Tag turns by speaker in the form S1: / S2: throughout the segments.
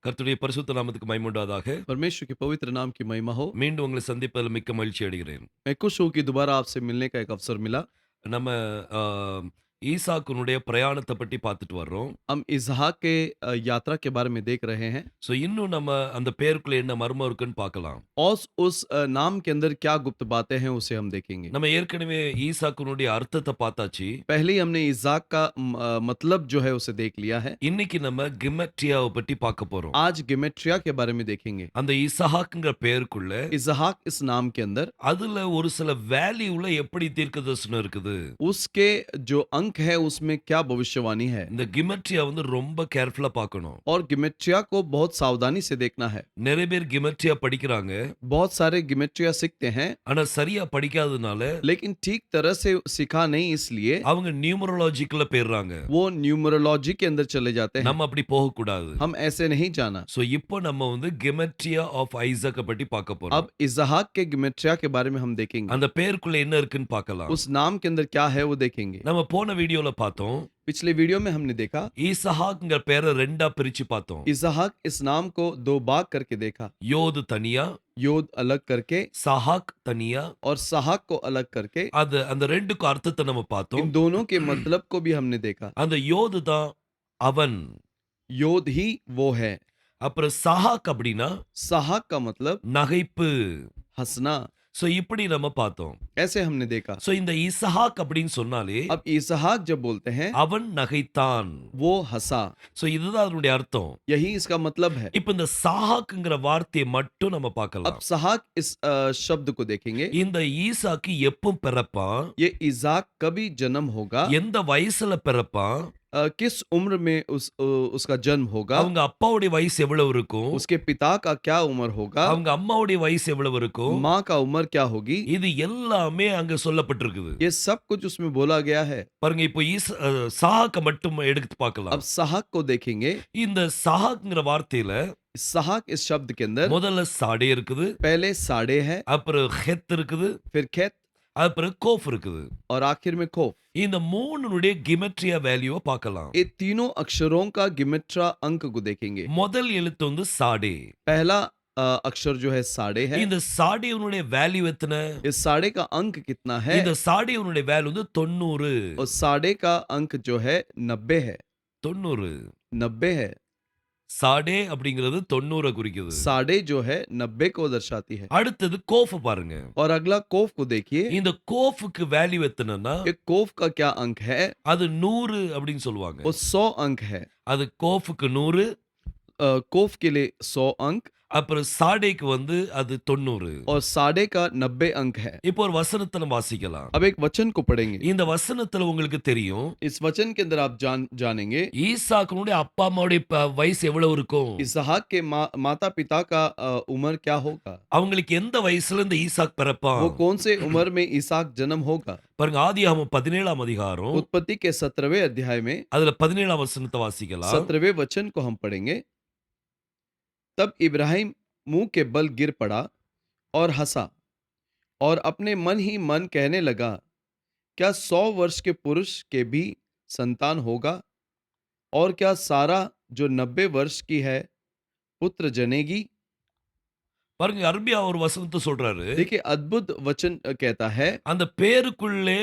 S1: கர்த்தருடைய பரிசுத்த நாமத்துக்கு மகிமை உண்டாவதாக.
S2: परमेश्वर के पवित्र नाम की महिमा हो।
S1: மீண்டும் உங்களை சந்திப்பதில் மிக்க மகிழ்ச்சி அடைகிறேன்.
S2: मैं खुश हूँ कि दोबारा आपसे मिलने का एक अवसर मिला।
S1: நம்ம அ ஈசாக்குனுடைய பிரயாணத்தை பற்றி பார்த்துட்டு வர்றோம்.
S2: हम इसहाक के यात्रा के बारे में देख रहे हैं
S1: ஸோ இன்னும் நம்ம அந்த பெயருக்குள்ள என்ன மர்மம் இருக்குன்னு பார்க்கலாம்.
S2: और उस नाम के अंदर क्या गुप्त बातें हैं उसे हम देखेंगे।
S1: நம்ம ஏற்கனவே ஈசாக்குனுடைய அர்த்தத்தை பார்த்தாச்சு.
S2: पहले ही हमने इसहाक का मतलब जो है उसे देख लिया है।
S1: இன்னைக்கு நம்ம கிமெட்ரியாவை பற்றி பார்க்க போறோம்.
S2: आज गिमेट्रिया के बारे में देखेंगे।
S1: அந்த இசஹாக்குங்கிற பெயருக்குள்ள
S2: इसहाक इस नाम के अंदर
S1: அதுல ஒரு சில வேல்யூல எப்படி தீர்க்கதரிசனம் இருக்குது.
S2: उसके जो अंक है उसमें क्या भविष्यवाणी है
S1: இந்த கிமெட்ரியா வந்து ரொம்ப கேர்ஃபுல்லா பார்க்கணும்.
S2: और गिमेट्रिया को बहुत सावधानी से देखना है।
S1: நிறைய பேர் கிமெட்ரியா படிக்கிறாங்க.
S2: बहुत सारे गिमेट्रिया सीखते हैं
S1: ஆனா சரியா படிக்காதனால
S2: लेकिन ठीक तरह से सीखा नहीं, इसलिए
S1: அவங்க நியூமரோலாஜிக்கல்ல போயிடுறாங்க.
S2: वो न्यूमरोलॉजी के अंदर चले जाते हैं।
S1: நம்ம அப்படி போக கூடாது.
S2: हम ऐसे नहीं जाना।
S1: சோ இப்போ நம்ம வந்து கிமெட்ரியா ஆஃப் ஐசக் பத்தி பார்க்க போறோம்.
S2: अब इसहाक के गिमेट्रिया के बारे में हम देखेंगे।
S1: அந்த பெயருக்குள்ள என்ன இருக்குன்னு பார்க்கலாம்.
S2: उस नाम के अंदर क्या है वो देखेंगे।
S1: நம்ம போன வீடியோல பார்த்தோம்.
S2: पिछले वीडियो में हमने देखा
S1: ஈசஹாக்ங்கிற பேரை ரெண்டா பிரிச்சு பார்த்தோம்.
S2: इसहाक इस नाम को दो भाग करके देखा।
S1: யோது தனியா,
S2: योद अलग करके
S1: சஹாக் தனியா.
S2: और सहाक को अलग करके।
S1: அது அந்த ரெண்டுக்கு அர்த்தத்தை நம்ம பார்த்தோம்.
S2: इन दोनों के मतलब को भी हमने देखा।
S1: அந்த யோது தான் அவன்.
S2: योद ही वो है।
S1: அப்புறம் சஹாக் அப்படின்னா
S2: सहाक का मतलब
S1: நகைப்பு.
S2: हंसना।
S1: சோ இப்படி நம்ம பார்த்தோம்.
S2: ऐसे हमने देखा।
S1: சோ இந்த இசஹாக் அப்படின்னு சொன்னாலே
S2: अब इसहाक जब बोलते हैं
S1: அவன் நகைத்தான்.
S2: वो हंसा,
S1: சோ இதுதான் அதனுடைய அர்த்தம்.
S2: यही इसका मतलब है।
S1: இப்ப இந்த சாஹாக்ங்கிற வார்த்தையை மட்டும் நம்ம
S2: अब
S1: பார்க்கலாம்.
S2: सहाक इस शब्द को देखेंगे।
S1: இந்த ஈசாக்கு எப்போ பிறப்பான்,
S2: ये इजाक कभी जन्म होगा,
S1: எந்த வயசுல பிறப்பான்,
S2: किस उम्र में उसका जन्म होगा,
S1: அவங்க அப்பாவுடைய வயசு எவ்வளவு இருக்கும்,
S2: उसके पिता का क्या उम्र होगा,
S1: அவங்க அம்மாவுடைய வயசு எவ்வளவு இருக்கும்,
S2: माँ का उम्र क्या होगी,
S1: இது எல்லாமே அங்க சொல்லப்பட்டிருக்குது.
S2: ये सब कुछ उसमें बोला गया है।
S1: பாருங்க இப்போ சாஹாக்க மட்டும் எடுத்து
S2: अब
S1: பார்க்கலாம்.
S2: सहाक को देखेंगे।
S1: இந்த சாஹாக்ங்கிற வார்த்தையில
S2: सहाक इस शब्द के अंदर
S1: முதல்ல சாடே இருக்குது,
S2: पहले साड़े है,
S1: அப்புறம் ஹெத் இருக்குது,
S2: फिर खेत
S1: அப்புறம் கோஃப் இருக்குது.
S2: और आखिर में खोफ।
S1: இந்த மூணுனுடைய கிமெட்ரியா வேல்யூவை பார்க்கலாம்.
S2: ये तीनों अक्षरों का गिमेट्रा अंक को देखेंगे।
S1: முதல் எழுத்து வந்து சாடே.
S2: पहला अक्षर जो है साड़े है।
S1: இந்த சாடேனுடைய வேல்யூ எத்தனை?
S2: इस साड़े का अंक कितना है?
S1: இந்த சாடேனுடைய வேல்யூ வந்து 90.
S2: और साड़े का अंक जो है 90 है।
S1: 90.
S2: 90 है।
S1: சாடே அப்படிங்கிறது 90 குறிக்குது.
S2: साड़े जो है 90 को दर्शाती है।
S1: அடுத்தது கோஃப் பாருங்க.
S2: और अगला कोफ को देखिए।
S1: இந்த கோஃப்க்கு வேல்யூ எத்தனைன்னா
S2: एक कोफ का क्या अंक है?
S1: அது 100 அப்படின்னு சொல்லுவாங்க.
S2: वो 100 अंक है।
S1: அது கோஃப்க்கு 100,
S2: कोफ के लिए 100 अंक
S1: அப்புறம் சாடேக்கு வந்து அது 90.
S2: और साड़े का 90 अंक है।
S1: இப்போ ஒரு வசனத்தை நம்ம வாசிக்கலாம்.
S2: अब एक वचन को पढ़ेंगे।
S1: இந்த வசனத்துல உங்களுக்கு தெரியும்
S2: इस वचन के अंदर आप जानेंगे
S1: ஈசாக்குனுடைய அப்பா அம்மாவுடைய வயசு எவ்வளவு இருக்கும்,
S2: इसहाक के माता पिता का उम्र क्या होगा,
S1: அவங்களுக்கு எந்த वयசுல இந்த ஈசாக் பிறப்பான்.
S2: वो कौन से उम्र में इसहाक जन्म होगा।
S1: பாருங்க ஆதியாகமம் 17ஆம் அதிகாரம்
S2: उत्पत्ति के 17वें अध्याय में
S1: அதுல 17ஆம் வசனத்தை வாசிக்கலாம்.
S2: 17वें वचन को हम पढ़ेंगे। तब इब्राहिम मुंह के बल गिर पड़ा और हंसा और अपने मन ही मन कहने लगा, क्या 100 वर्ष के पुरुष के भी संतान होगा, और क्या सारा जो 90 वर्ष की है पुत्र जनेगी।
S1: பாருங்க அருமையா ஒரு வசனத்தை சொல்றாரு.
S2: देखिए अद्भुत वचन कहता है।
S1: அந்த பேருக்குள்ளே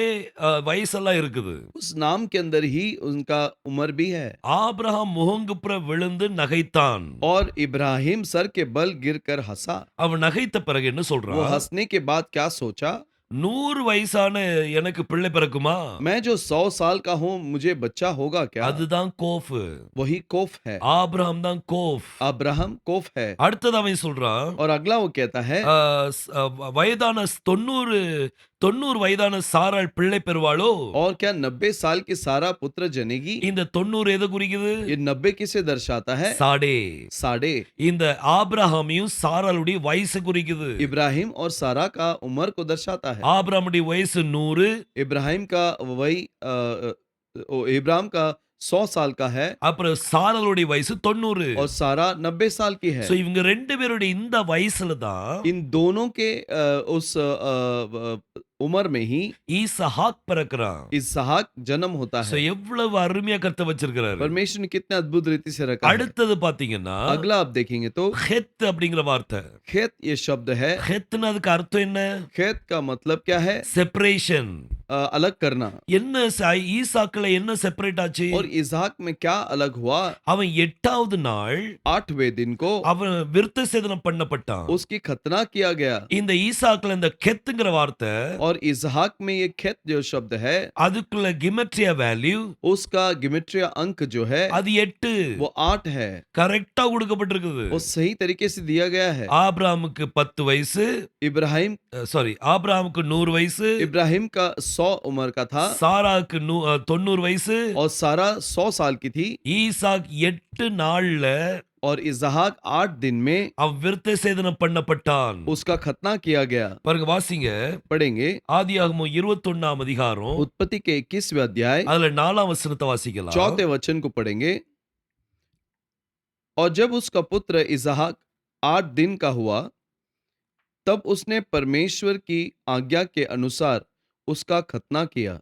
S1: வயசெல்லாம் இருக்குது.
S2: उस नाम के अंदर ही उनका उम्र भी है।
S1: ஆபிரகாம் முகங்குப்புற விழுந்து நகைத்தான்.
S2: और इब्राहिम सर के बल गिरकर हंसा।
S1: அவன் நகைத்த பிறகு என்ன
S2: वो
S1: சொல்றான்?
S2: हंसने के बाद क्या सोचा,
S1: 100 வயசான எனக்கு பிள்ளை பிறக்குமா?
S2: मैं जो 100 साल का हूँ मुझे बच्चा होगा क्या।
S1: அதுதான் கோஃப்.
S2: वही कोफ है।
S1: ஆபிரகாம் தான் கோஃப்.
S2: अब्राहम कोफ है।
S1: அடுத்தது அவன் சொல்றான்
S2: और अगला वो कहता है
S1: வயதான 90 வயதான சாராள் பிள்ளை பெறுவாளோ?
S2: और क्या 90 साल की सारा पुत्र जनेगी।
S1: இந்த 90 எதை குறிக்குது?
S2: ये 90 किसे दर्शाता है?
S1: சாடே.
S2: साड़े
S1: இந்த ஆபிரகாமையும் சாராளுடைய வயசு குறிக்குது.
S2: इब्राहिम और सारा का उम्र को दर्शाता है।
S1: ஆபிரகாமுடைய வயசு 100,
S2: इब्राहिम का वही इब्राहिम का 100 साल का है
S1: அப்புறம் சாராளுடைய வயசு 90.
S2: और सारा 90 साल की है।
S1: சோ இவங்க ரெண்டு பேருடைய இந்த வயசுல தான்
S2: इन दोनों के उस उम्र में ही
S1: ஈசஹாக் பிறக்கிறான்.
S2: इसहाक जन्म होता
S1: சோ
S2: है।
S1: எவ்வளவு அருமையா கர்த்தர் வச்சிருக்கிறாரு.
S2: परमेश्वर ने कितने अद्भुत रीति से रखा है।
S1: அடுத்தது பாத்தீங்கன்னா
S2: अगला आप देखेंगे तो
S1: ஹெத் அப்படிங்கிற வார்த்தை.
S2: खेत ये शब्द है।
S1: ஹெத்னா அதுக்கு அர்த்தம் என்ன?
S2: खेत का मतलब क्या है?
S1: செப்பரேஷன்.
S2: अलग करना।
S1: என்ன ஈசாக்குல என்ன செப்பரேட் ஆச்சு?
S2: और इसहाक में क्या अलग हुआ?
S1: அவன் 8வது நாள்
S2: 8वें दिन को
S1: அவன் விருத்த சேதனம் பண்ணப்பட்டான்.
S2: उसकी खतना किया गया।
S1: இந்த ஈசாக்குல இந்த கெத்துங்கிற வார்த்தை
S2: और इसहाक में ये खेत जो शब्द है
S1: அதுக்குள்ள கிமெட்ரியா வேல்யூ
S2: उसका गिमेट्रिया अंक जो है
S1: அது 8
S2: वो 8 है।
S1: கரெக்டா கொடுக்கப்பட்டிருக்குது.
S2: वो सही तरीके से दिया गया है।
S1: ஆபிரகாமுக்கு 10 வயசு,
S2: इब्राहिम
S1: ஆபிரகாமுக்கு 100 வயசு,
S2: इब्राहिम का 100 उम्र का था
S1: சாராக்கு 90 வயசு,
S2: और सारा 100 साल की थी।
S1: ஈசாக் 8 நாள்ல
S2: और इसहाक 8 दिन में
S1: அவன் விருத்த சேதனம் பண்ணப்பட்டான்.
S2: उसका खतना किया गया।
S1: பாருங்க வாசிங்க.
S2: पढ़ेंगे
S1: ஆதியாகமம் 21ஆம் அதிகாரம்
S2: उत्पत्ति के 21वें अध्याय
S1: அதுல 4ஆம் வசனத்தை வாசிக்கலாம்.
S2: 4थे वचन को पढ़ेंगे। और जब उसका पुत्र इसहाक 8 दिन का हुआ तब उसने परमेश्वर की आज्ञा के अनुसार उसका खतना किया।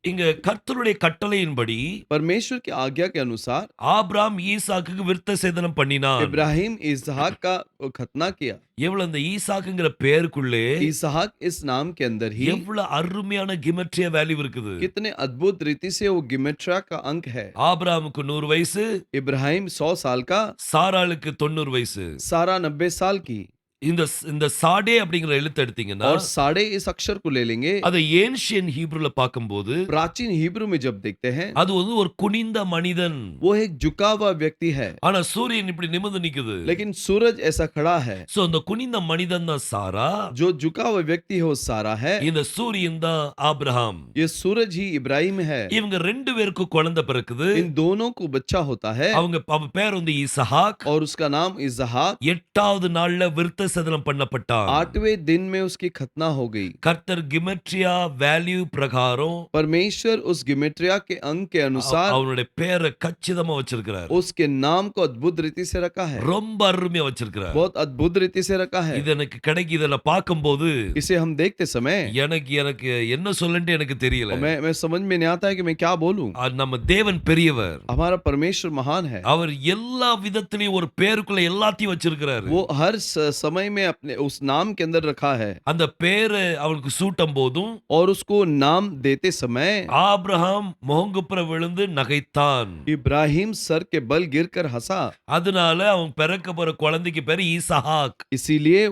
S1: இங்க கர்த்தருடைய கட்டளையின்படி
S2: परमेश्वर की आज्ञा के अनुसार
S1: ஆபிரகாம் ஈசாக்குக்கு விருத்த சேதனம் பண்ணினான்.
S2: इब्राहिम इसहाक का खतना किया।
S1: எவ்வளவு அந்த ஈசாக்குங்கிற பேருக்குள்ளே
S2: इसहाक इस नाम के अंदर ही
S1: எவ்வளவு அருமையான கிமெட்ரியா வேல்யூ இருக்குது.
S2: कितने अद्भुत रीति से वो गिमेट्रिया का अंक है।
S1: ஆபிரகாமுக்கு 100 வயசு,
S2: इब्राहिम 100 साल का,
S1: சாராளுக்கு 90 வயசு.
S2: सारा 90 साल की।
S1: இந்த சாடே அப்படிங்கிற எழுத்து எடுத்தீங்கன்னா
S2: और साढ़े इस अक्षर को ले लेंगे।
S1: அதை ஏன்ஷியன் ஹீப்ருல பார்க்கும்போது
S2: प्राचीन हिब्रू में जब देखते हैं
S1: அது வந்து ஒரு குனிந்த மனிதன்.
S2: वो एक झुका हुआ व्यक्ति है,
S1: ஆனா சூரியன் இப்படி நிமிர்ந்து நிக்குது.
S2: लेकिन सूरज ऐसा खड़ा है।
S1: சோ அந்த குனிந்த மனிதன் தான் சாரா,
S2: जो झुका हुआ व्यक्ति है वो सारा है,
S1: இந்த சூரியன் தான் ஆபிரகாம்.
S2: ये सूरज ही इब्राहिम है।
S1: இவங்க ரெண்டு பேருக்கு குழந்தை பிறக்குது.
S2: इन दोनों को बच्चा होता है
S1: அவன் பேர் வந்து ஈசஹாக்.
S2: और उसका नाम इसहाक।
S1: 8வது நாள்ல விருத்த சேதனம் பண்ணப்பட்டான்.
S2: 8वें दिन में उसकी खतना हो गई।
S1: கர்த்தர் கிமெட்ரியா வேல்யூ பிரகாரம்
S2: परमेश्वर उस गिमेट्रिया के अंक के अनुसार
S1: அவனுடைய பேரை கச்சிதமா வச்சிருக்கிறார்.
S2: उसके नाम को अद्भुत रीति से रखा है।
S1: ரொம்ப அருமையா வச்சிருக்கிறார்.
S2: बहुत अद्भुत रीति से रखा है।
S1: இது எனக்கு கிடைக்கு. இதெல்லாம் பார்க்கும்போது
S2: इसे हम देखते समय
S1: எனக்கு என்ன சொல்லன்ட்டு எனக்கு தெரியல.
S2: मैं समझ में नहीं आता है कि मैं क्या बोलूं।
S1: நம்ம தேவன் பெரியவர்.
S2: हमारा परमेश्वर महान है।
S1: அவர் எல்லா விதத்திலையும் ஒரு பேருக்குள்ள எல்லாத்தையும் வச்சிருக்கிறாரு.
S2: वो हर समय में अपने उस नाम के अंदर रखा है।
S1: அந்த பேரை அவனுக்கு சூட்டும் போதும்
S2: और उसको नाम देते समय
S1: ஆபிரகாம் முகங்குப்புற விழுந்து நகைத்தான்.
S2: इब्राहिम सर के बल गिरकर हंसा।
S1: அதனால அவன் பிறக்க போற குழந்தைக்கு பேரு ஈசஹாக்.
S2: इसीलिए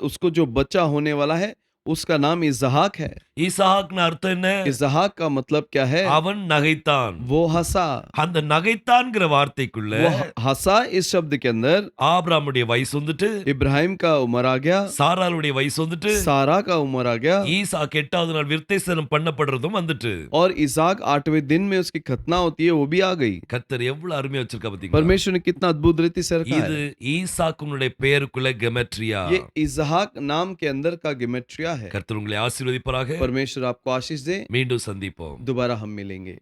S2: उसको जो बच्चा होने वाला है उसका नाम इसहाक है।
S1: ஈசாக்னு அர்த்தம் என்ன?
S2: इसहाक का मतलब क्या है?
S1: அவன் நகைத்தான்.
S2: वो हंसा।
S1: அந்த நகைத்தான்ங்கிற வார்த்தைக்குள்ள
S2: वो हंसा इस शब्द के अंदर
S1: ஆபிரகாமுடைய வயசு வந்துட்டு,
S2: इब्राहिम का उम्र आ गया,
S1: சாராளுடைய வயசு வந்துட்டு,
S2: सारा का उम्र आ गया
S1: ஈசாக் 8வது நாள் விருத்தசேதனம் பண்ணப்படுறதும் வந்துட்டு.
S2: और इसहाक 8वें दिन में उसकी खतना होती है वो भी आ गई।
S1: கர்த்தர் எவ்வளவு அருமையா வச்சிருக்கா பாத்தீங்களா?
S2: परमेश्वर ने कितना अद्भुत रीति से रखा
S1: இது
S2: है।
S1: ஈசாக்குனுடைய பெயருக்குள்ள கெமெட்ரியா.
S2: ये इसहाक नाम के अंदर का गिमेट्रिया है।
S1: கர்த்தர் உங்களை ஆசீர்வதிப்பாராக.
S2: परमेश्वर आपको आशीष दे।
S1: மீண்டும் சந்திப்போம்.
S2: दोबारा हम मिलेंगे।